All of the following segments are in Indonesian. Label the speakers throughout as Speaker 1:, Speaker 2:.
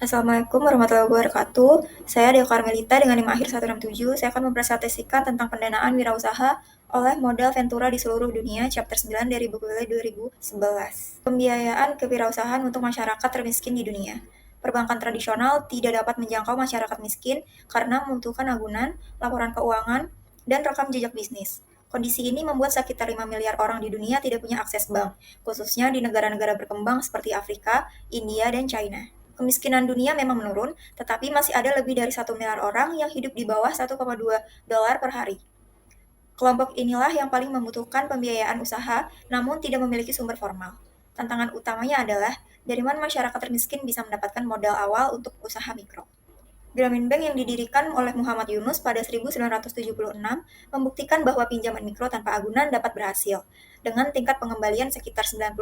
Speaker 1: Assalamualaikum warahmatullahi wabarakatuh. Saya Dea Karmelita dengan NIM akhir 167. Saya akan mempresentasikan tentang pendanaan wirausaha oleh modal Ventura di seluruh dunia, chapter 9 dari buku Lele 2011. Pembiayaan kewirausahaan untuk masyarakat termiskin di dunia. Perbankan tradisional tidak dapat menjangkau masyarakat miskin karena membutuhkan agunan, laporan keuangan, dan rekam jejak bisnis. Kondisi ini membuat sekitar 5 miliar orang di dunia tidak punya akses bank, khususnya di negara-negara berkembang seperti Afrika, India, dan China. Kemiskinan dunia memang menurun, tetapi masih ada lebih dari 1 miliar orang yang hidup di bawah 1,2 dolar per hari. Kelompok inilah yang paling membutuhkan pembiayaan usaha, namun tidak memiliki sumber formal. Tantangan utamanya adalah dari mana masyarakat termiskin bisa mendapatkan modal awal untuk usaha mikro. Grameen Bank yang didirikan oleh Muhammad Yunus pada 1976 membuktikan bahwa pinjaman mikro tanpa agunan dapat berhasil, dengan tingkat pengembalian sekitar 98%.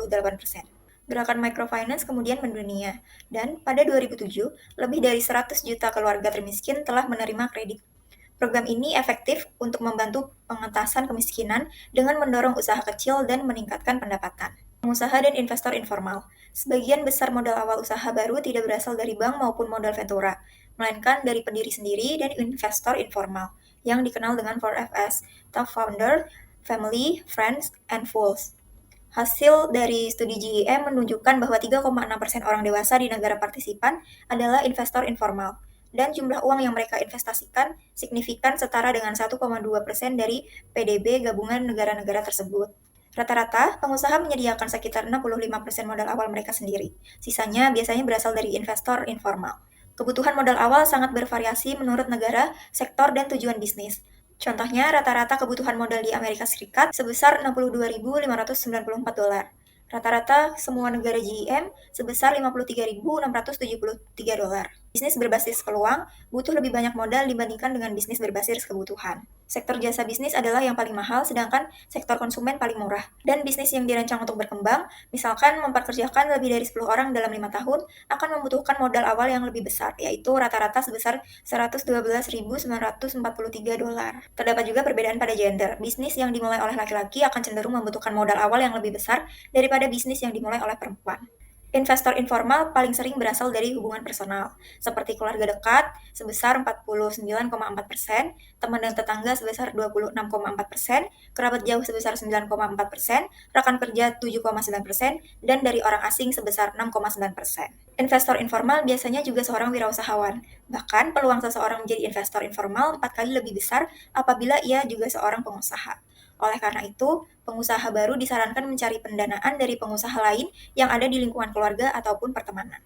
Speaker 1: Gerakan microfinance kemudian mendunia, dan pada 2007, lebih dari 100 juta keluarga termiskin telah menerima kredit. Program ini efektif untuk membantu pengentasan kemiskinan dengan mendorong usaha kecil dan meningkatkan pendapatan. Pengusaha dan investor informal. Sebagian besar modal awal usaha baru tidak berasal dari bank maupun modal ventura, melainkan dari pendiri sendiri dan investor informal, yang dikenal dengan 4FS, top founder, family, friends, and fools. Hasil dari studi GEM menunjukkan bahwa 3,6% orang dewasa di negara partisipan adalah investor informal, dan jumlah uang yang mereka investasikan signifikan setara dengan 1,2% dari PDB gabungan negara-negara tersebut. Rata-rata, pengusaha menyediakan sekitar 65% modal awal mereka sendiri. Sisanya biasanya berasal dari investor informal. Kebutuhan modal awal sangat bervariasi menurut negara, sektor, dan tujuan bisnis. Contohnya, rata-rata kebutuhan modal di Amerika Serikat sebesar 62.594 dolar. Rata-rata semua negara GEM sebesar 53.673 dolar. Bisnis berbasis peluang butuh lebih banyak modal dibandingkan dengan bisnis berbasis kebutuhan. Sektor jasa bisnis adalah yang paling mahal, sedangkan sektor konsumen paling murah. Dan bisnis yang dirancang untuk berkembang, misalkan memperkerjakan lebih dari 10 orang dalam 5 tahun, akan membutuhkan modal awal yang lebih besar, yaitu rata-rata sebesar 112.943 dolar. Terdapat juga perbedaan pada gender. Bisnis yang dimulai oleh laki-laki akan cenderung membutuhkan modal awal yang lebih besar daripada bisnis yang dimulai oleh perempuan. Investor informal paling sering berasal dari hubungan personal, seperti keluarga dekat sebesar 49,4%, teman dan tetangga sebesar 26,4%, kerabat jauh sebesar 9,4%, rekan kerja 7,9%, dan dari orang asing sebesar 6,9%. Investor informal biasanya juga seorang wirausahawan. Bahkan peluang seseorang menjadi investor informal 4 kali lebih besar apabila ia juga seorang pengusaha. Oleh karena itu, pengusaha baru disarankan mencari pendanaan dari pengusaha lain yang ada di lingkungan keluarga ataupun pertemanan.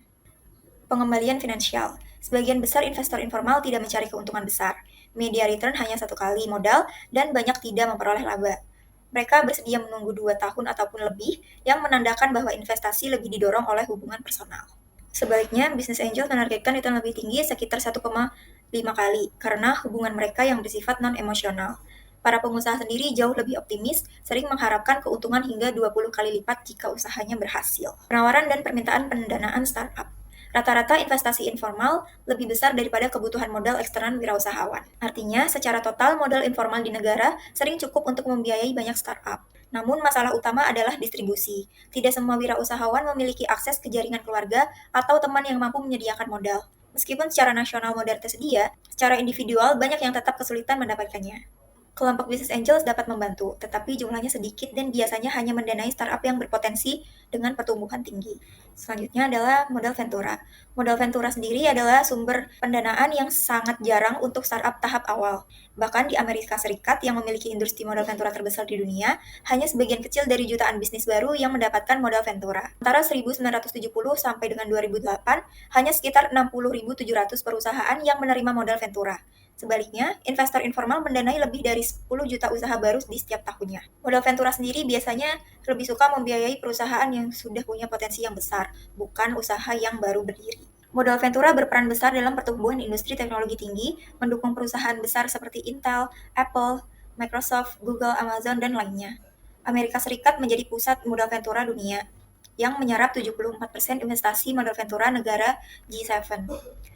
Speaker 1: Pengembalian finansial. Sebagian besar investor informal tidak mencari keuntungan besar. Media return hanya 1 kali modal dan banyak tidak memperoleh laba. Mereka bersedia menunggu 2 tahun ataupun lebih, yang menandakan bahwa investasi lebih didorong oleh hubungan personal. Sebaliknya, business angel menargetkan return lebih tinggi sekitar 1,5 kali karena hubungan mereka yang bersifat non-emosional. Para pengusaha sendiri jauh lebih optimis, sering mengharapkan keuntungan hingga 20 kali lipat jika usahanya berhasil. Penawaran dan permintaan pendanaan startup. Rata-rata investasi informal lebih besar daripada kebutuhan modal eksternal wirausahawan. Artinya, secara total modal informal di negara sering cukup untuk membiayai banyak startup. Namun masalah utama adalah distribusi. Tidak semua wirausahawan memiliki akses ke jaringan keluarga atau teman yang mampu menyediakan modal. Meskipun secara nasional modal tersedia, secara individual banyak yang tetap kesulitan mendapatkannya. Kelompok bisnis angels dapat membantu, tetapi jumlahnya sedikit dan biasanya hanya mendanai startup yang berpotensi dengan pertumbuhan tinggi. Selanjutnya adalah modal ventura. Modal ventura sendiri adalah sumber pendanaan yang sangat jarang untuk startup tahap awal. Bahkan di Amerika Serikat yang memiliki industri modal ventura terbesar di dunia, hanya sebagian kecil dari jutaan bisnis baru yang mendapatkan modal ventura. Antara 1970 sampai dengan 2008, hanya sekitar 60.700 perusahaan yang menerima modal ventura. Sebaliknya, investor informal mendanai lebih dari 10 juta usaha baru di setiap tahunnya. Modal ventura sendiri biasanya lebih suka membiayai perusahaan yang sudah punya potensi yang besar, bukan usaha yang baru berdiri. Modal ventura berperan besar dalam pertumbuhan industri teknologi tinggi, mendukung perusahaan besar seperti Intel, Apple, Microsoft, Google, Amazon, dan lainnya. Amerika Serikat menjadi pusat modal ventura dunia. yang menyerap 74% investasi modal ventura negara G7.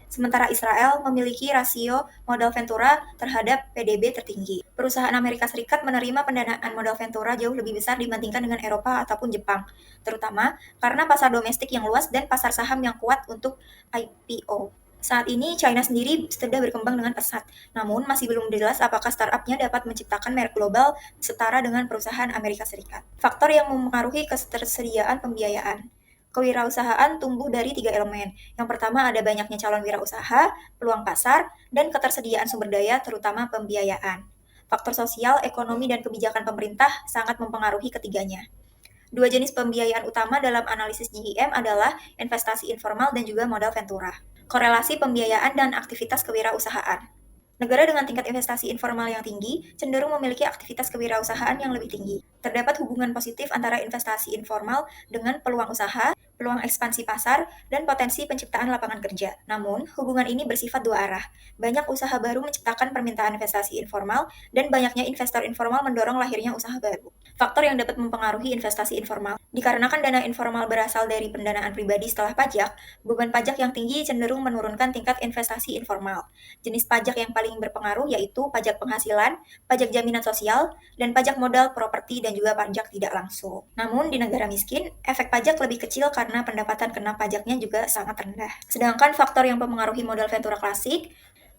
Speaker 1: Sementara Israel memiliki rasio modal ventura terhadap PDB tertinggi. Perusahaan Amerika Serikat menerima pendanaan modal ventura jauh lebih besar dibandingkan dengan Eropa ataupun Jepang, terutama karena pasar domestik yang luas dan pasar saham yang kuat untuk IPO. Saat ini, China sendiri sedang berkembang dengan pesat, namun masih belum jelas apakah startupnya dapat menciptakan merek global setara dengan perusahaan Amerika Serikat. Faktor yang mempengaruhi ketersediaan pembiayaan. Kewirausahaan tumbuh dari 3 elemen. Yang pertama ada banyaknya calon wirausaha, peluang pasar, dan ketersediaan sumber daya terutama pembiayaan. Faktor sosial, ekonomi, dan kebijakan pemerintah sangat mempengaruhi ketiganya. Dua jenis pembiayaan utama dalam analisis GEM adalah investasi informal dan juga modal ventura. Korelasi pembiayaan dan aktivitas kewirausahaan. Negara dengan tingkat investasi informal yang tinggi cenderung memiliki aktivitas kewirausahaan yang lebih tinggi. Terdapat hubungan positif antara investasi informal dengan peluang usaha, peluang ekspansi pasar, dan potensi penciptaan lapangan kerja. Namun, hubungan ini bersifat dua arah. Banyak usaha baru menciptakan permintaan investasi informal, dan banyaknya investor informal mendorong lahirnya usaha baru. Faktor yang dapat mempengaruhi investasi informal. Dikarenakan dana informal berasal dari pendanaan pribadi setelah pajak, beban pajak yang tinggi cenderung menurunkan tingkat investasi informal. Jenis pajak yang paling berpengaruh yaitu pajak penghasilan, pajak jaminan sosial, dan pajak modal properti dan juga pajak tidak langsung. Namun di negara miskin, efek pajak lebih kecil karena pendapatan kena pajaknya juga sangat rendah. Sedangkan faktor yang mempengaruhi modal ventura klasik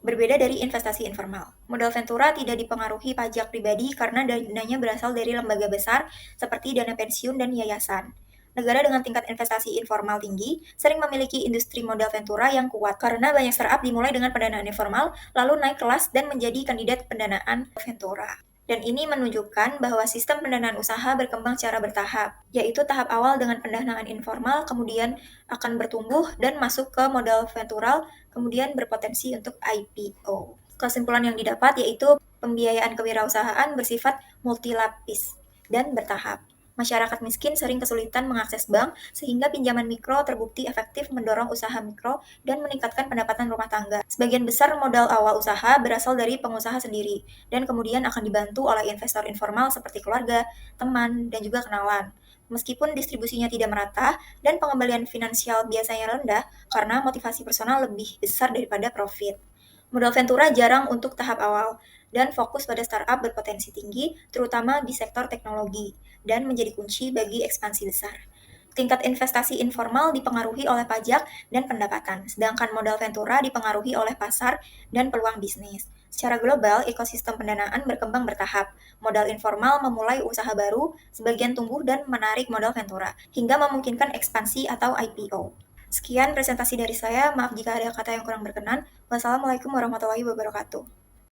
Speaker 1: berbeda dari investasi informal. Modal ventura tidak dipengaruhi pajak pribadi karena dananya berasal dari lembaga besar seperti dana pensiun dan yayasan. Negara dengan tingkat investasi informal tinggi sering memiliki industri modal ventura yang kuat karena banyak startup dimulai dengan pendanaan informal lalu naik kelas dan menjadi kandidat pendanaan ventura. Dan ini menunjukkan bahwa sistem pendanaan usaha berkembang secara bertahap, yaitu tahap awal dengan pendanaan informal, kemudian akan bertumbuh dan masuk ke modal ventural, kemudian berpotensi untuk IPO. Kesimpulan yang didapat yaitu pembiayaan kewirausahaan bersifat multilapis dan bertahap. Masyarakat miskin sering kesulitan mengakses bank, sehingga pinjaman mikro terbukti efektif mendorong usaha mikro dan meningkatkan pendapatan rumah tangga. Sebagian besar modal awal usaha berasal dari pengusaha sendiri, dan kemudian akan dibantu oleh investor informal seperti keluarga, teman, dan juga kenalan. Meskipun distribusinya tidak merata dan pengembalian finansial biasanya rendah karena motivasi personal lebih besar daripada profit. Modal ventura jarang untuk tahap awal dan fokus pada startup berpotensi tinggi, terutama di sektor teknologi, dan menjadi kunci bagi ekspansi besar. Tingkat investasi informal dipengaruhi oleh pajak dan pendapatan, sedangkan modal ventura dipengaruhi oleh pasar dan peluang bisnis. Secara global, ekosistem pendanaan berkembang bertahap. Modal informal memulai usaha baru, sebagian tumbuh dan menarik modal ventura, hingga memungkinkan ekspansi atau IPO. Sekian presentasi dari saya, maaf jika ada kata yang kurang berkenan. Wassalamualaikum warahmatullahi wabarakatuh.